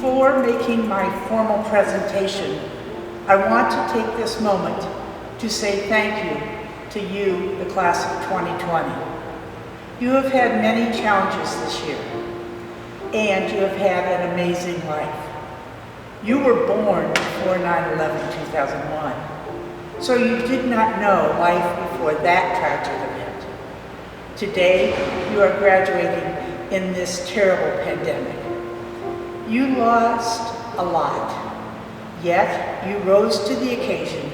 Before making my formal presentation, I want to take this moment to say thank you to you, the class of 2020. You have had many challenges this year, and you have had an amazing life. You were born before 9/11/2001, so you did not know life before that tragic event. Today, you are graduating in this terrible pandemic. You lost a lot, yet you rose to the occasion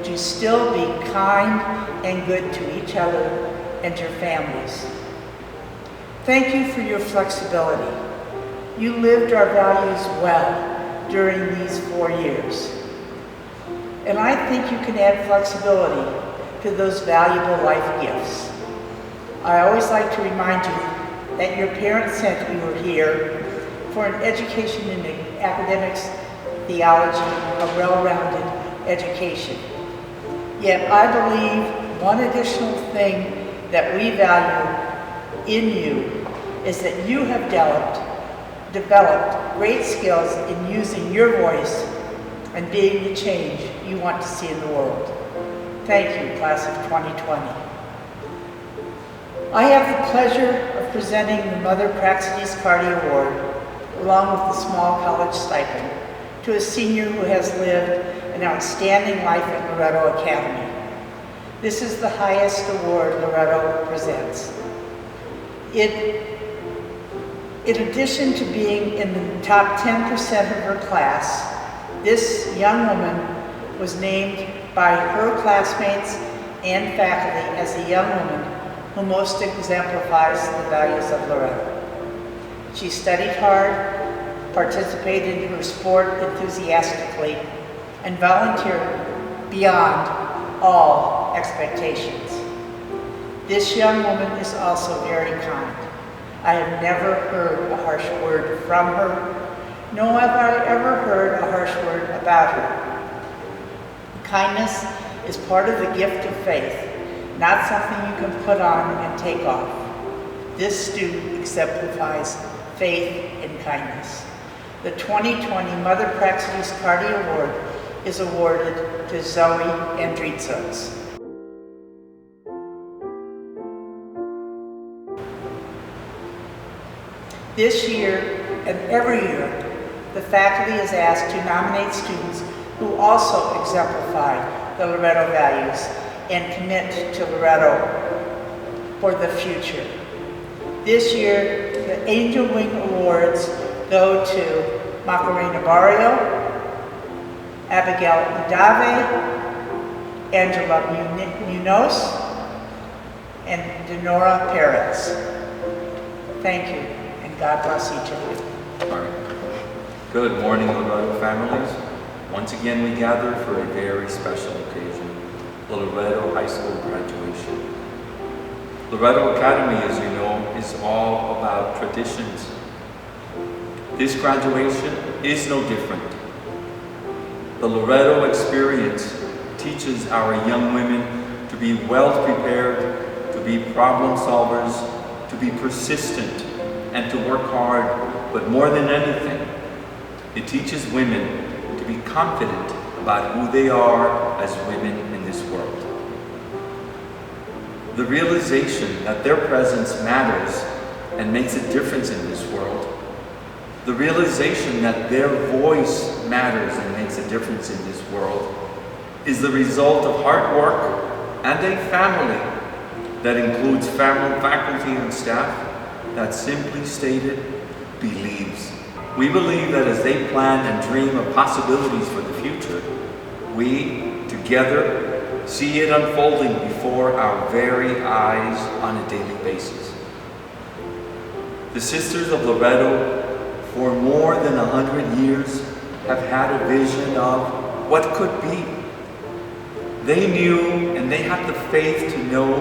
to still be kind and good to each other and your families. Thank you for your flexibility. You lived our values well during these 4 years. And I think you can add flexibility to those valuable life gifts. I always like to remind you that your parents sent you here for an education in academics, theology, a well-rounded education. Yet I believe one additional thing that we value in you is that you have developed great skills in using your voice and being the change you want to see in the world. Thank you, class of 2020. I have the pleasure of presenting the Mother Praxedes Cardi Award, along with the small college stipend, to a senior who has lived an outstanding life at Loretto Academy. This is the highest award Loretto presents. In addition to being in the top 10% of her class, this young woman was named by her classmates and faculty as the young woman who most exemplifies the values of Loretto. She studied hard, participated in her sport enthusiastically, and volunteered beyond all expectations. This young woman is also very kind. I have never heard a harsh word from her, nor have I ever heard a harsh word about her. Kindness is part of the gift of faith, not something you can put on and take off. This student exemplifies faith and kindness. The 2020 Mother Praxedes Cardi Award is awarded to Zoe Andritzos. This year and every year, the faculty is asked to nominate students who also exemplify the Loretto values and commit to Loretto for the future. This year, the Angel Wing Awards go to Macarena Barrio, Abigail Udave, Angela Munoz, and Denora Perez. Thank you, and God bless each of you. All right. Good morning, Loretto families. Once again, we gather for a very special occasion, the Loretto High School graduation. Loretto Academy, as you know, is all about traditions. This graduation is no different. The Loretto experience teaches our young women to be well prepared, to be problem solvers, to be persistent, and to work hard, but more than anything, it teaches women to be confident about who they are as women in this world. The realization that their presence matters and makes a difference in this world. The realization that their voice matters and makes a difference in this world is the result of hard work and a family that includes faculty and staff that, simply stated, believes. We believe that as they plan and dream of possibilities for the future, we, together, see it unfolding before our very eyes on a daily basis. The Sisters of Loretto, for more than 100 years, have had a vision of what could be. They knew and they had the faith to know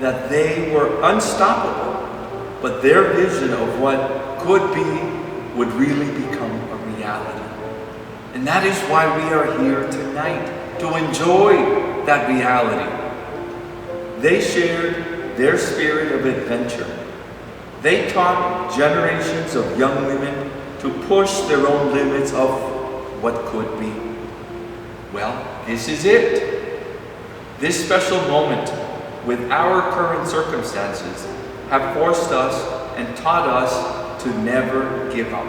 that they were unstoppable, but their vision of what could be would really become a reality. And that is why we are here tonight, to enjoy that reality. They shared their spirit of adventure. They taught generations of young women to push their own limits of what could be. Well, this is it. This special moment with our current circumstances have forced us and taught us to never give up.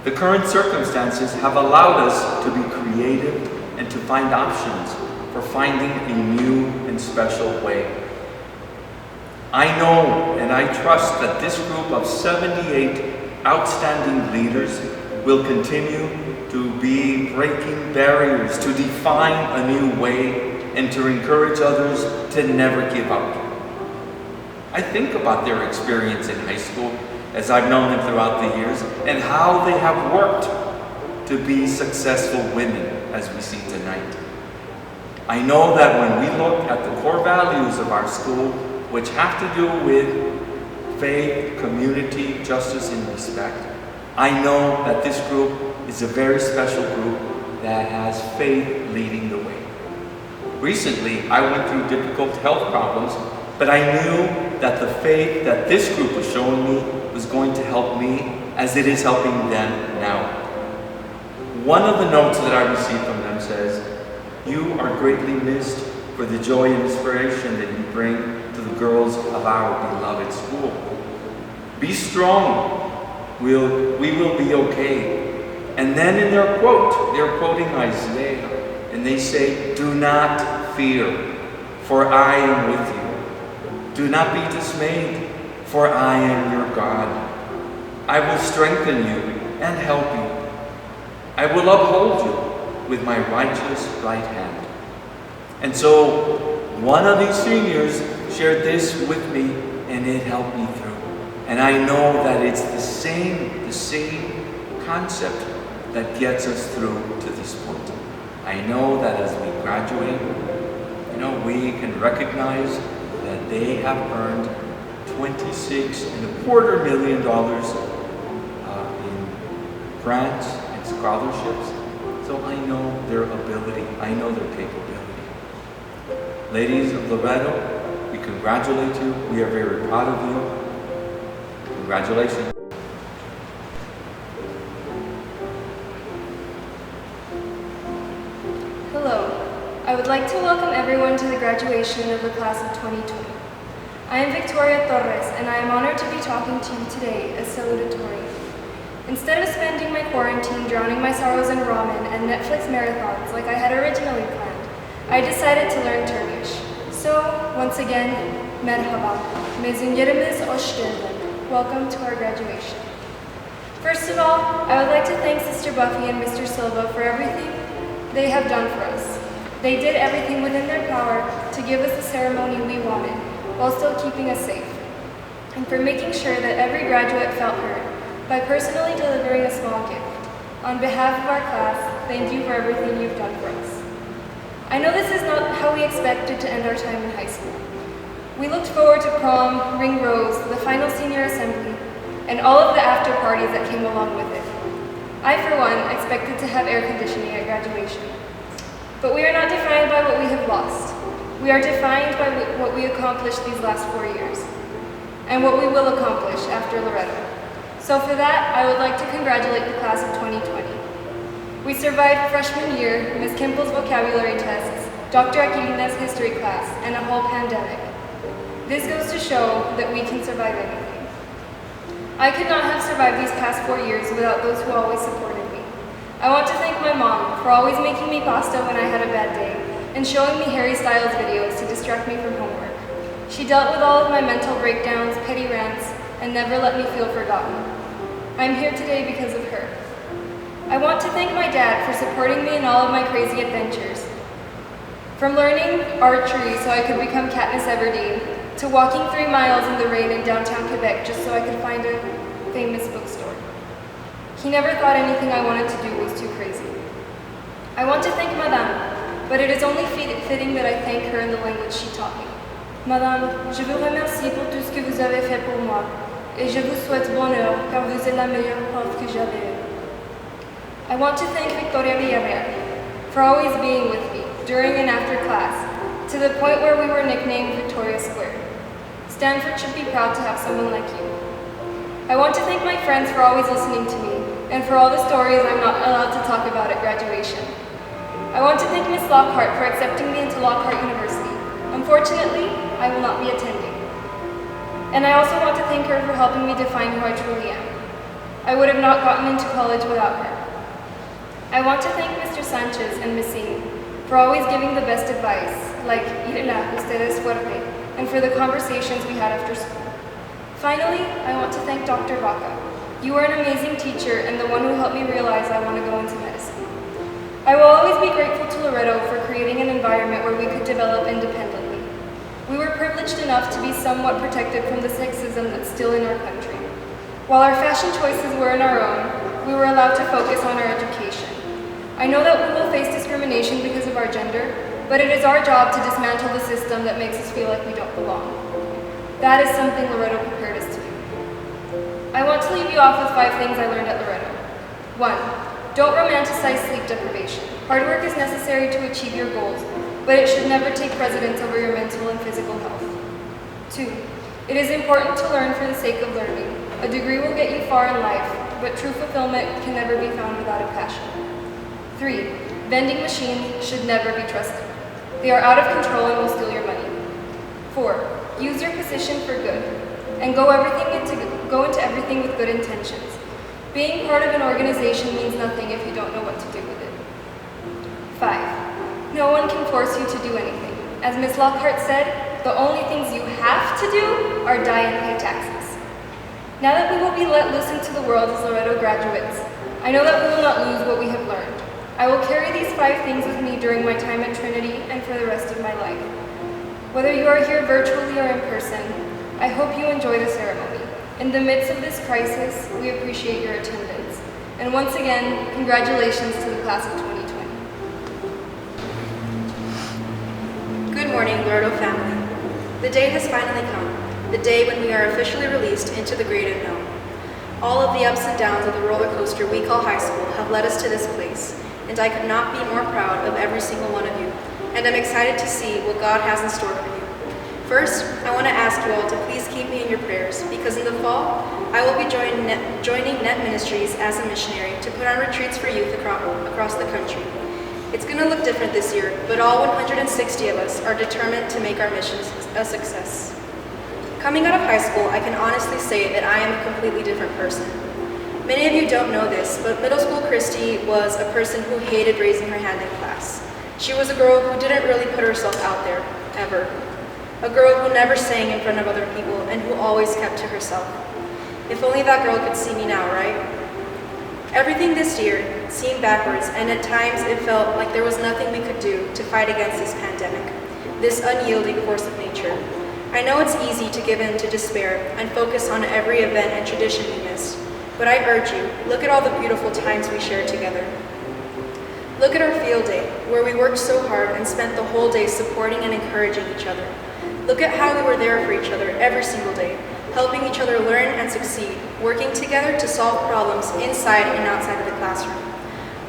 The current circumstances have allowed us to be creative and to find options for finding a new and special way. I know and I trust that this group of 78 outstanding leaders will continue to be breaking barriers, to define a new way, and to encourage others to never give up. I think about their experience in high school as I've known them throughout the years and how they have worked to be successful women as we see tonight. I know that when we look at the core values of our school, which have to do with faith, community, justice, and respect, I know that this group is a very special group that has faith leading the way. Recently, I went through difficult health problems, but I knew that the faith that this group was showing me was going to help me as it is helping them now. One of the notes that I received from them says, "You are greatly missed for the joy and inspiration that you bring to the girls of our beloved school. Be strong. We will be okay." And then in their quote, they're quoting Isaiah, and they say, "Do not fear, for I am with you. Do not be dismayed, for I am your God. I will strengthen you and help you. I will uphold you with my righteous right hand." And so one of these seniors shared this with me, and it helped me through. And I know that it's the same concept that gets us through to this point. I know that as we graduate, we can recognize that they have earned $26.25 million in grants and scholarships. So I know their ability, I know their capability. Ladies of Loretto, we congratulate you. We are very proud of you. Congratulations. Hello. I would like to welcome everyone to the graduation of the class of 2020. I am Victoria Torres, and I am honored to be talking to you today as Salutatorian. Instead of spending my quarantine drowning my sorrows in ramen and Netflix marathons like I had originally planned, I decided to learn Turkish. So, once again, merhaba, mezinlerimiz hoş geldin. Welcome to our graduation. First of all, I would like to thank Sister Buffy and Mr. Silva for everything they have done for us. They did everything within their power to give us the ceremony we wanted, while still keeping us safe, and for making sure that every graduate felt heard by personally delivering a small gift. On behalf of our class, thank you for everything you've done for us. I know this is not how we expected to end our time in high school. We looked forward to prom, ring rose, the final senior assembly, and all of the after parties that came along with it. I, for one, expected to have air conditioning at graduation. But we are not defined by what we have lost. We are defined by what we accomplished these last 4 years, and what we will accomplish after Loretto. So for that, I would like to congratulate the class of 2020. We survived freshman year, Ms. Kimple's vocabulary tests, Dr. Aquilina's history class, and a whole pandemic. This goes to show that we can survive anything. I could not have survived these past 4 years without those who always supported me. I want to thank my mom for always making me pasta when I had a bad day, and showing me Harry Styles videos to distract me from homework. She dealt with all of my mental breakdowns, petty rants, and never let me feel forgotten. I'm here today because of her. I want to thank my dad for supporting me in all of my crazy adventures. From learning archery so I could become Katniss Everdeen, to walking 3 miles in the rain in downtown Quebec just so I could find a famous bookstore. He never thought anything I wanted to do was too crazy. I want to thank Madame, but it is only fitting that I thank her in the language she taught me. Madame, je vous remercie pour tout ce que vous avez fait pour moi, et je vous souhaite bonheur car vous êtes la meilleure prof que j'avais eue. I want to thank Victoria Villarreal for always being with me during and after class, to the point where we were nicknamed Victoria Square. Stanford should be proud to have someone like you. I want to thank my friends for always listening to me, and for all the stories I'm not allowed to talk about at graduation. I want to thank Miss Lockhart for accepting me into Lockhart University. Unfortunately, I will not be attending. And I also want to thank her for helping me define who I truly am. I would have not gotten into college without her. I want to thank Mr. Sanchez and Miss Singh for always giving the best advice, like Irena, usted es fuerte, and for the conversations we had after school. Finally, I want to thank Dr. Vaca. You are an amazing teacher and the one who helped me realize I want to go into medicine. I will always be grateful to Loretto for creating an environment where we could develop independently. We were privileged enough to be somewhat protected from the sexism that's still in our country. While our fashion choices were in our own, we were allowed to focus on our education. I know that we will face discrimination because of our gender, but it is our job to dismantle the system that makes us feel like we don't belong. That is something Loretto prepared us to do. I want to leave you off with 5 things I learned at Loretto. 1. Don't romanticize sleep deprivation. Hard work is necessary to achieve your goals, but it should never take precedence over your mental and physical health. 2. It is important to learn for the sake of learning. A degree will get you far in life, but true fulfillment can never be found without a passion. 3. Vending machines should never be trusted. They are out of control and will steal your money. 4. Use your position for good, and go into everything with good intentions. Being part of an organization means nothing if you don't know what to do with it. 5. No one can force you to do anything. As Miss Lockhart said, the only things you have to do are die and pay taxes. Now that we will be let loose into the world as Loretto graduates, I know that we will not lose what we have learned. I will carry these 5 things with me during my time at Trinity and for the rest of my life. Whether you are here virtually or in person, I hope you enjoy the ceremony. In the midst of this crisis, we appreciate your attendance. And once again, congratulations to the class of 2020. Good morning, Loretto family. The day has finally come, the day when we are officially released into the great unknown. All of the ups and downs of the roller coaster we call high school have led us to this place, and I could not be more proud of every single one of you, and I'm excited to see what God has in store for you. First, I want to ask you all to please keep me in your prayers, because in the fall, I will be joining Net Ministries as a missionary to put on retreats for youth across the country. It's going to look different this year, but all 160 of us are determined to make our missions a success. Coming out of high school, I can honestly say that I am a completely different person. Many of you don't know this, but middle school Christy was a person who hated raising her hand in class. She was a girl who didn't really put herself out there, ever. A girl who never sang in front of other people and who always kept to herself. If only that girl could see me now, right? Everything this year seemed backwards, and at times it felt like there was nothing we could do to fight against this pandemic, this unyielding force of nature. I know it's easy to give in to despair and focus on every event and tradition we missed, but I urge you, look at all the beautiful times we shared together. Look at our field day, where we worked so hard and spent the whole day supporting and encouraging each other. Look at how we were there for each other every single day, helping each other learn and succeed, working together to solve problems inside and outside of the classroom.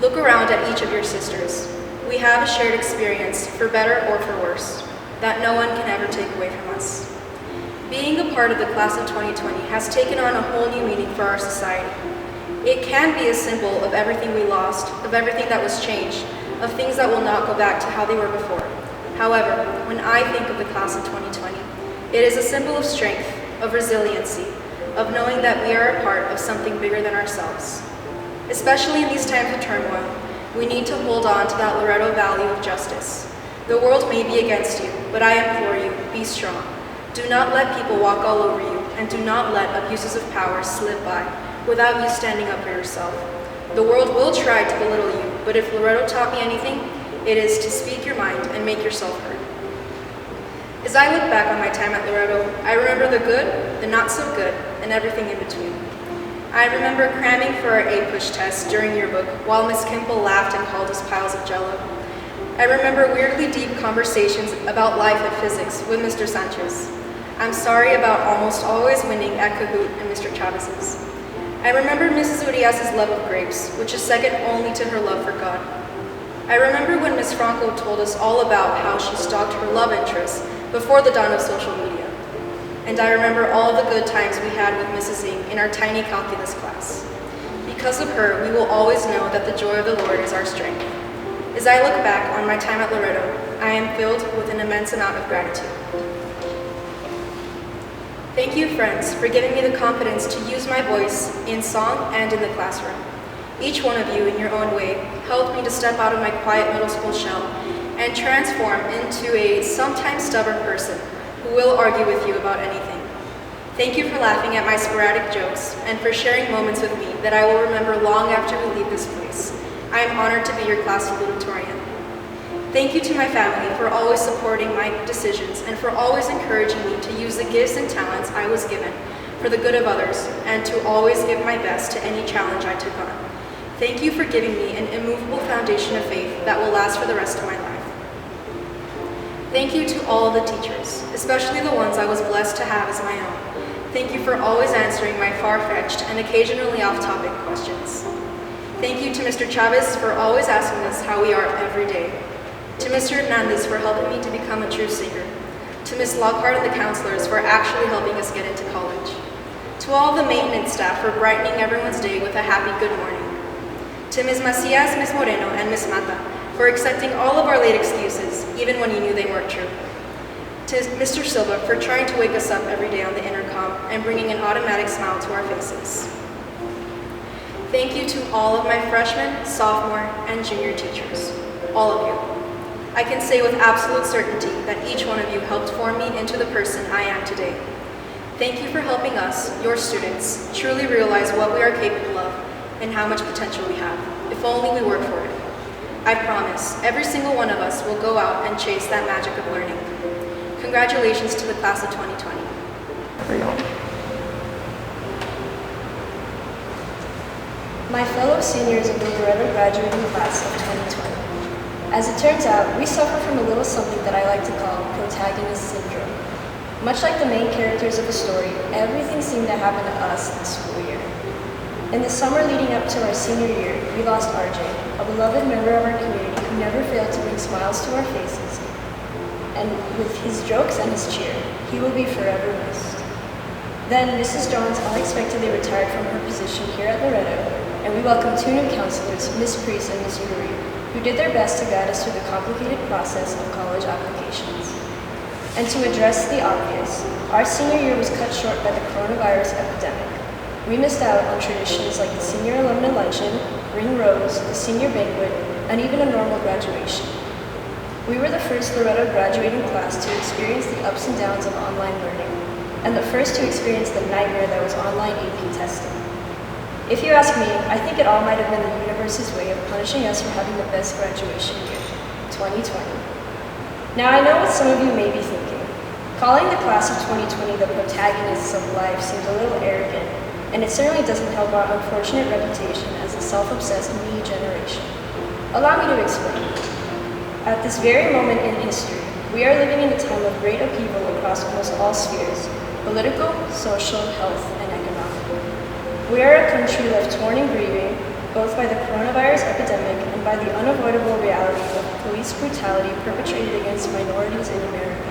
Look around at each of your sisters. We have a shared experience, for better or for worse, that no one can ever take away from us. Being a part of the class of 2020 has taken on a whole new meaning for our society. It can be a symbol of everything we lost, of everything that was changed, of things that will not go back to how they were before. However, when I think of the class of 2020, it is a symbol of strength, of resiliency, of knowing that we are a part of something bigger than ourselves. Especially in these times of turmoil, we need to hold on to that Loretto value of justice. The world may be against you, but I implore you, be strong. Do not let people walk all over you, and do not let abuses of power slip by without you standing up for yourself. The world will try to belittle you, but if Loretto taught me anything, it is to speak your mind and make yourself heard. As I look back on my time at Loretto, I remember the good, the not so good, and everything in between. I remember cramming for our A-push test during yearbook while Miss Kimple laughed and called us piles of jello. I remember weirdly deep conversations about life and physics with Mr. Sanchez. I'm sorry about almost always winning at Kahoot and Mr. Chavez's. I remember Mrs. Urias's love of grapes, which is second only to her love for God. I remember when Miss Franco told us all about how she stalked her love interests before the dawn of social media. And I remember all the good times we had with Mrs. Ng in our tiny calculus class. Because of her, we will always know that the joy of the Lord is our strength. As I look back on my time at Loretto, I am filled with an immense amount of gratitude. Thank you, friends, for giving me the confidence to use my voice in song and in the classroom. Each one of you, in your own way, helped me to step out of my quiet middle school shell and transform into a sometimes stubborn person who will argue with you about anything. Thank you for laughing at my sporadic jokes and for sharing moments with me that I will remember long after we leave this place. I am honored to be your class salutatorian. Thank you to my family for always supporting my decisions and for always encouraging me to use the gifts and talents I was given for the good of others and to always give my best to any challenge I took on. Thank you for giving me an immovable foundation of faith that will last for the rest of my life. Thank you to all the teachers, especially the ones I was blessed to have as my own. Thank you for always answering my far-fetched and occasionally off-topic questions. Thank you to Mr. Chavez for always asking us how we are every day. To Mr. Hernandez for helping me to become a true singer. To Ms. Lockhart and the counselors for actually helping us get into college. To all the maintenance staff for brightening everyone's day with a happy good morning. To Ms. Macias, Ms. Moreno, and Ms. Mata for accepting all of our late excuses, even when you knew they weren't true. To Mr. Silva for trying to wake us up every day on the intercom and bringing an automatic smile to our faces. Thank you to all of my freshman, sophomore, and junior teachers, all of you. I can say with absolute certainty that each one of you helped form me into the person I am today. Thank you for helping us, your students, truly realize what we are capable of and how much potential we have, if only we work for it. I promise, every single one of us will go out and chase that magic of learning. Congratulations to the class of 2020. My fellow seniors of the Loretto graduating class of 2020. As it turns out, we suffer from a little something that I like to call protagonist syndrome. Much like the main characters of a story, everything seemed to happen to us this school year. In the summer leading up to our senior year, we lost RJ, a beloved member of our community who never failed to bring smiles to our faces. And with his jokes and his cheer, he will be forever missed. Then Mrs. Johns unexpectedly retired from her position here at Loretto, and we welcomed two new counselors, Miss Priest and Miss Uri, who did their best to guide us through the complicated process of college applications. And to address the obvious, our senior year was cut short by the coronavirus epidemic. We missed out on traditions like the senior alumni luncheon, ring rose, the senior banquet, and even a normal graduation. We were the first Loretto graduating class to experience the ups and downs of online learning, and the first to experience the nightmare that was online AP testing. If you ask me, I think it all might have been the universe's way of punishing us for having the best graduation year, 2020. Now I know what some of you may be thinking. Calling the class of 2020 the protagonists of life seems a little arrogant, and it certainly doesn't help our unfortunate reputation as the self-obsessed me generation. Allow me to explain. At this very moment in history, we are living in a time of great upheaval across almost all spheres, political, social, health, and economic. We are a country left torn and grieving, both by the coronavirus epidemic and by the unavoidable reality of police brutality perpetrated against minorities in America.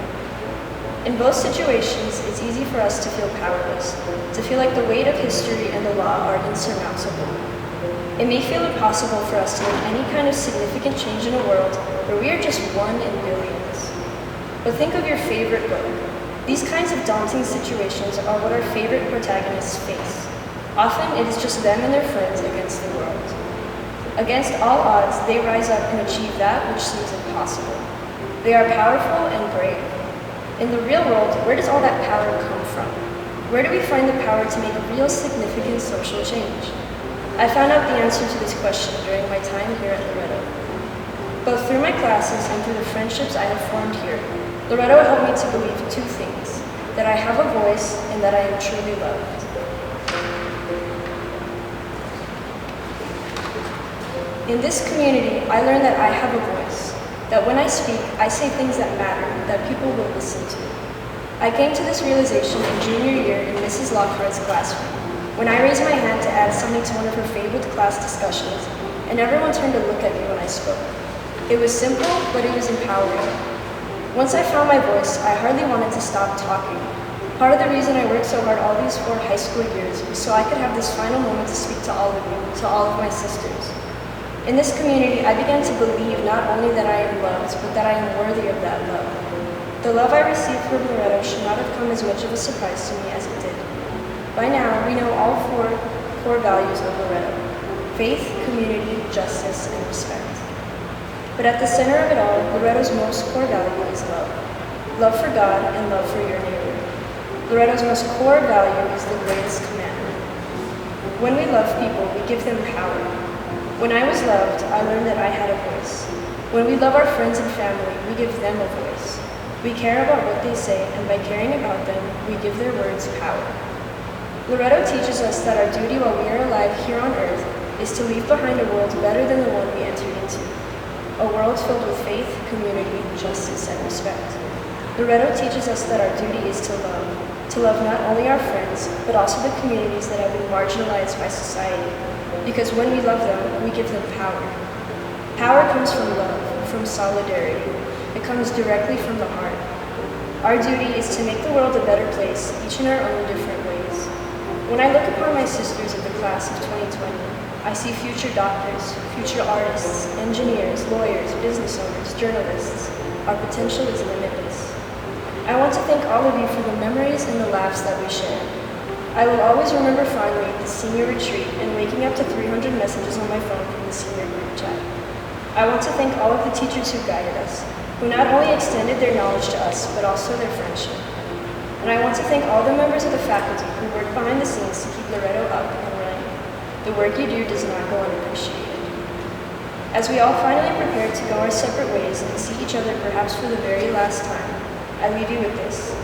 In both situations, it's easy for us to feel powerless, to feel like the weight of history and the law are insurmountable. It may feel impossible for us to make any kind of significant change in a world where we are just one in billions. But think of your favorite book. These kinds of daunting situations are what our favorite protagonists face. Often it is just them and their friends against the world. Against all odds, they rise up and achieve that which seems impossible. They are powerful and brave. In the real world, where does all that power come from? Where do we find the power to make real significant social change? I found out the answer to this question during my time here at Loretto. Both through my classes and through the friendships I have formed here, Loretto helped me to believe two things: that I have a voice and that I am truly loved. In this community, I learned that I have a voice, that when I speak, I say things that matter, that people will listen to. I came to this realization in junior year in Mrs. Lockhart's classroom, when I raised my hand to add something to one of her favorite class discussions, and everyone turned to look at me when I spoke. It was simple, but it was empowering. Once I found my voice, I hardly wanted to stop talking. Part of the reason I worked so hard all these 4 high school years was so I could have this final moment to speak to all of you, to all of my sisters. In this community, I began to believe not only that I am loved, but that I am worthy of that love. The love I received from Loretto should not have come as much of a surprise to me as it did. By now, we know all 4 core values of Loretto: faith, community, justice, and respect. But at the center of it all, Loretto's most core value is love. Love for God and love for your neighbor. Loretto's most core value is the greatest commandment. When we love people, we give them power. When I was loved, I learned that I had a voice. When we love our friends and family, we give them a voice. We care about what they say, and by caring about them, we give their words power. Loretto teaches us that our duty while we are alive here on earth is to leave behind a world better than the one we entered into. A world filled with faith, community, justice, and respect. Loretto teaches us that our duty is to love not only our friends, but also the communities that have been marginalized by society. Because when we love them, we give them power. Power comes from love, from solidarity. It comes directly from the heart. Our duty is to make the world a better place, each in our own different ways. When I look upon my sisters of the class of 2020, I see future doctors, future artists, engineers, lawyers, business owners, journalists. Our potential is limitless. I want to thank all of you for the memories and the laughs that we shared. I will always remember fondly the senior retreat and waking up to 300 messages on my phone from the senior group chat. I want to thank all of the teachers who guided us, who not only extended their knowledge to us, but also their friendship. And I want to thank all the members of the faculty who work behind the scenes to keep Loretto up and running. The work you do does not go unappreciated. As we all finally prepare to go our separate ways and see each other perhaps for the very last time, I leave you with this.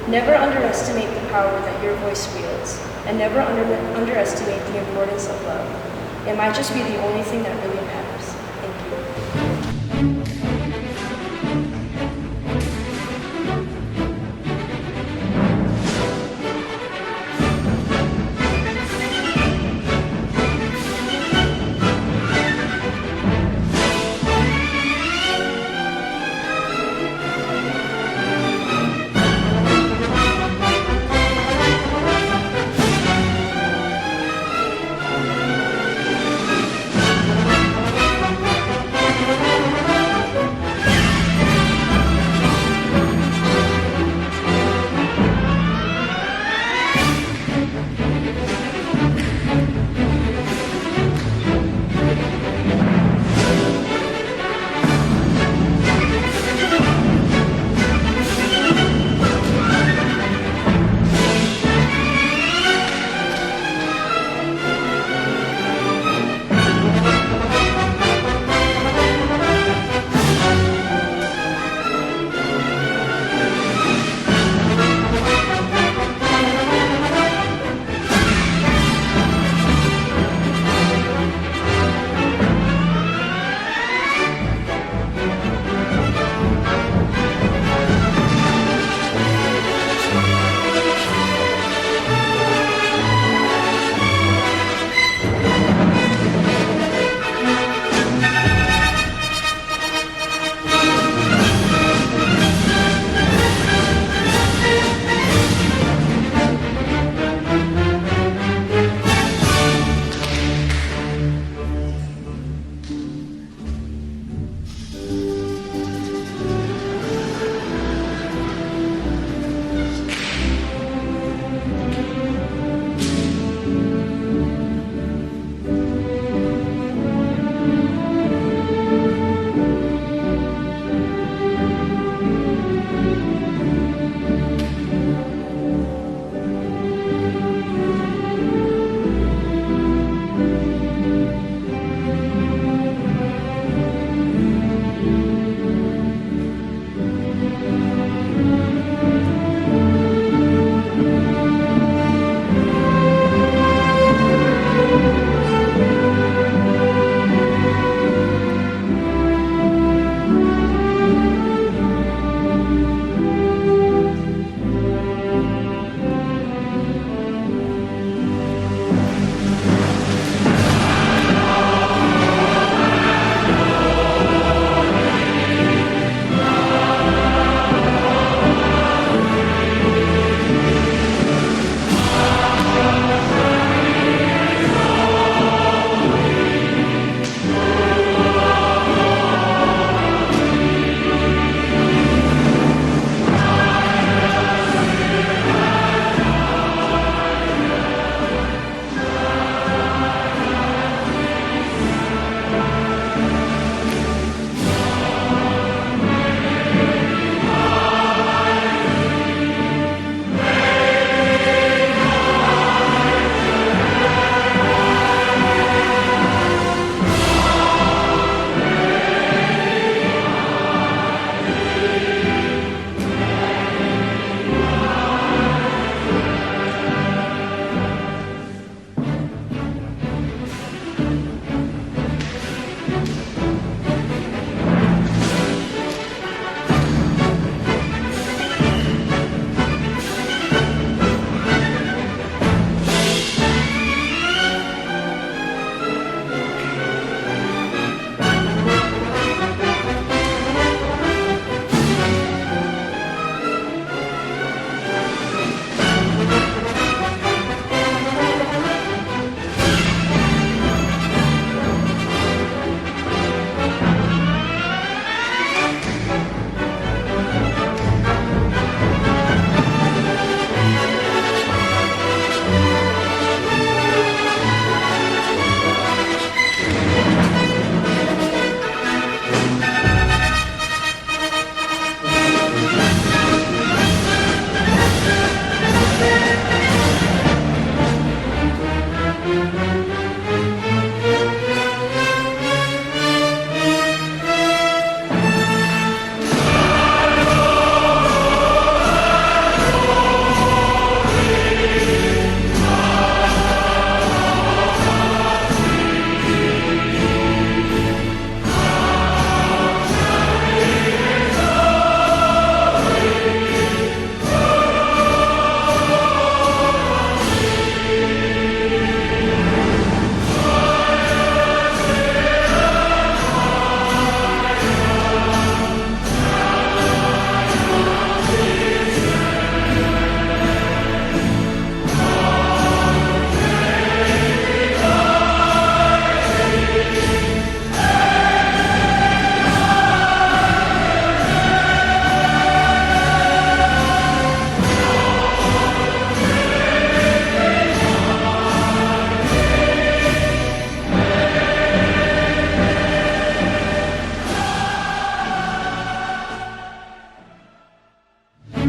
Never underestimate the power that your voice wields, and never underestimate the importance of love. It might just be the only thing that really matters. Thank you.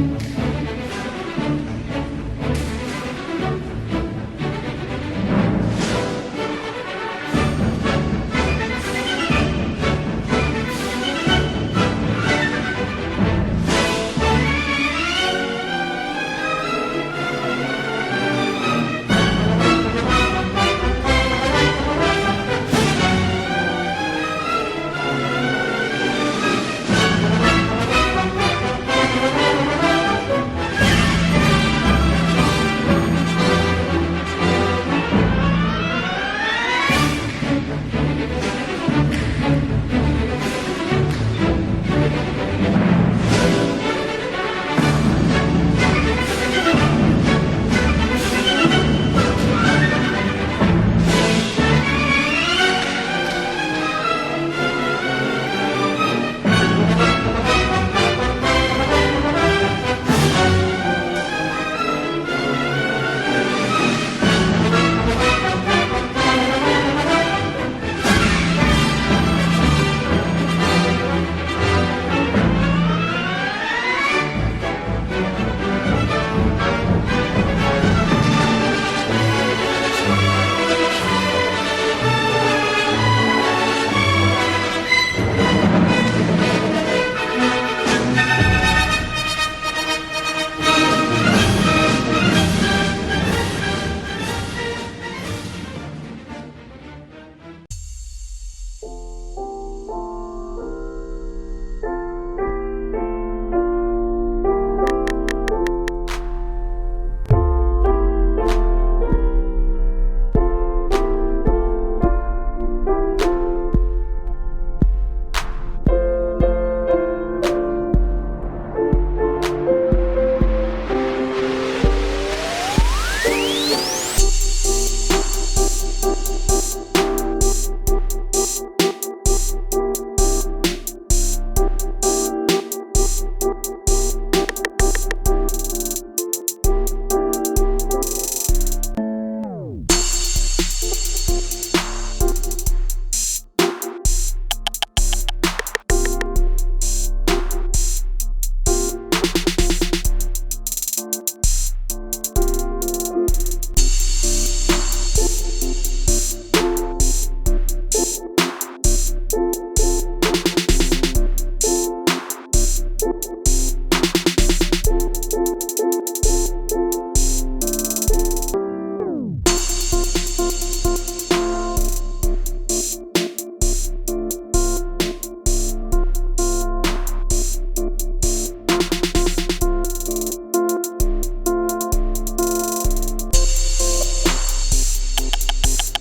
Thank you.